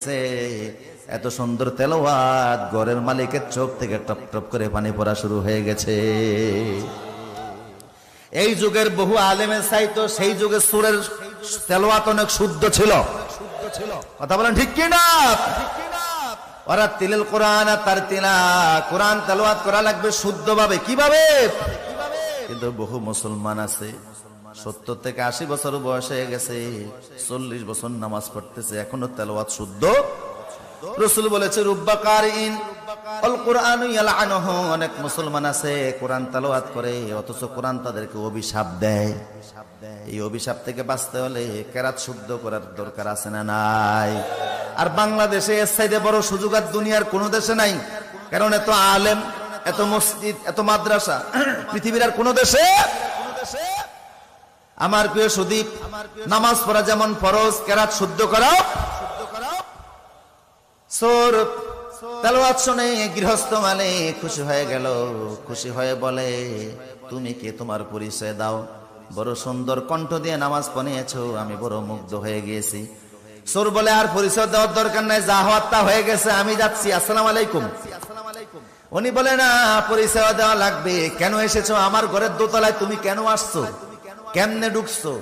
এত সুন্দর তেলাওয়াত ঘরের মালিকের চোখ থেকে টপ টপ করে পানি পড়া শুরু হয়ে গেছে। এই যুগের বহু আলেমের চাইতো সেই যুগে সুরের তেলাওয়াত অনেক শুদ্ধ ছিল। কথা বলেন ঠিক কি না? ওরা তিলেল কোরআন আর তার তিলা কোরআন তেলাওয়াত করা লাগবে শুদ্ধভাবে। কিভাবে? কিন্তু বহু মুসলমান আছে 70 থেকে 80 বছর বয়স হয়ে গেছে, 40 বছর নামাজ পড়তেছে, এখনো তেলাওয়াত শুদ্ধ। রাসূল বলেছে রুব্বা কারিন আল কুরআন ইয়ালআনুহু, অনেক মুসলমান আছে কোরআন তেলাওয়াত করে অথচ কোরআন তাদেরকে অভিশাপ দেয়। এই অভিশাপ থেকে বাঁচতে হলে কেরাত শুদ্ধ করার দরকার আছে না নাই? আর বাংলাদেশে এর চাইতে বড় সুযোগ আর দুনিয়ার কোন দেশে নাই। কারণ এত আলেম, এত মসজিদ, এত মাদ্রাসা পৃথিবীর আর কোন দেশে। আমার প্রিয় সুদীপ, নামাজ পড়া যেমন ফরজ, কেরাত শুদ্ধ করাও। সোর তেলাওয়াত শুনে গৃহস্থ মানে খুশি হয়ে গেল, খুশি হয়ে বলে তুমি কে, তোমার পরিচয় দাও। বড় সুন্দর কণ্ঠ দিয়ে নামাজ পড়িয়েছো, আমি বড় মুগ্ধ হয়ে গিয়েছি। সোর বলে আর পরিচয় দেওয়ার দরকার নাই, যা হওয়ার তা হয়ে গেছে, আমি যাচ্ছি, আসসালামু আলাইকুম। উনি বলে না, পরিচয় দেওয়া লাগবে। কেন এসেছো আমার ঘরের দোতলায়? তুমি কেন আসছো? কেমনে ঢুকছো?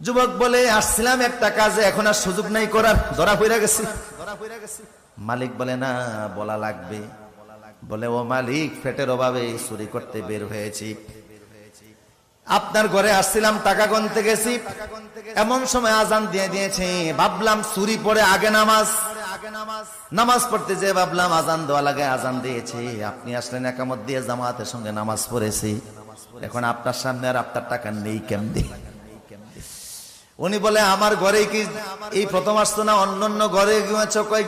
যুবক বলে আসছিলাম একটা কাজে, এখন আর সুযোগ নাই করার, ধরা পড়ে গেছি। মালিক বলে না, বলা লাগবে। বলে ও মালিক, পেটের অভাবে চুরি করতে বের হয়েছি, আপনার ঘরে আসছিলাম, টাকা গুনতে গেছি, এমন সময় আজান দিয়ে দিয়েছে। ভাবলাম চুরি পড়ে আগে নামাজ পড়তে যে ভাবলাম আজান দেওয়া লাগে, আজান দিয়েছে, আপনি আসলেন, একামত দিয়ে জামাতের সঙ্গে নামাজ পড়েছি, এখন আপনার সামনে আর আপনার টাকা নেই কেমনে? উনি বলে আমার ঘরে কি এই প্রথম আসতো না? অন্য ঘরে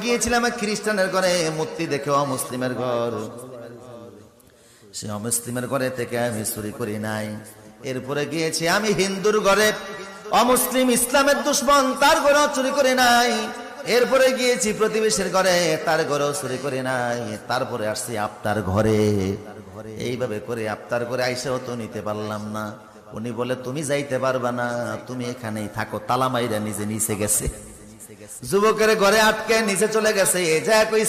গিয়েছিলাম খ্রিস্টানের ঘরে, মূর্তি দেখে অমুসলিমের ঘর, সে অমুসলিমের ঘরে থেকে আমি চুরি করি নাই। এরপরে গিয়েছি আমি হিন্দুর ঘরে, অমুসলিম ইসলামের দুশ্মন, তার ঘরেও চুরি করি নাই। এরপরে গিয়েছি প্রতিবেশীর ঘরে, তার ঘরেও চুরি করি নাই। তারপরে আসছি আপনার ঘরে। এইভাবে করে আপনার ঘরে আইসাও তো নিতে পারলাম না। উনি বলে তুমি যাইতে পারবা না, তুমি এখানেই থাকো। তালা মাইরা নিজে নিচে গেছে, যুবকের ঘরে আটকে নিচে চলে গেছে।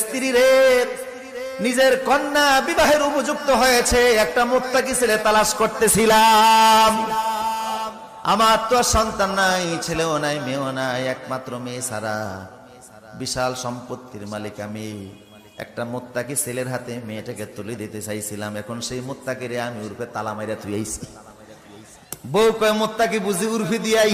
স্ত্রী রে, নিজের কন্যা বিবাহের উপযুক্ত হয়েছে, একটা মুত্তাকি ছেলে তালাশ করতেছিলাম। আমার তো সন্তান নাই, ছেলেও নাই, মেয়েও নাই, একমাত্র মেয়ে ছাড়া। বিশাল সম্পত্তির মালিক আমি। একটা মুত্তাকি ছেলের হাতে মেয়েটাকে তুলে দিতে চাইছিলাম, এখন সেই মুত্তাকিরে আমি উর্ফে তালা মাইরা তুই আইছি। বউ কয় মুত্তাকি বুঝি উর্ফি দিয়াই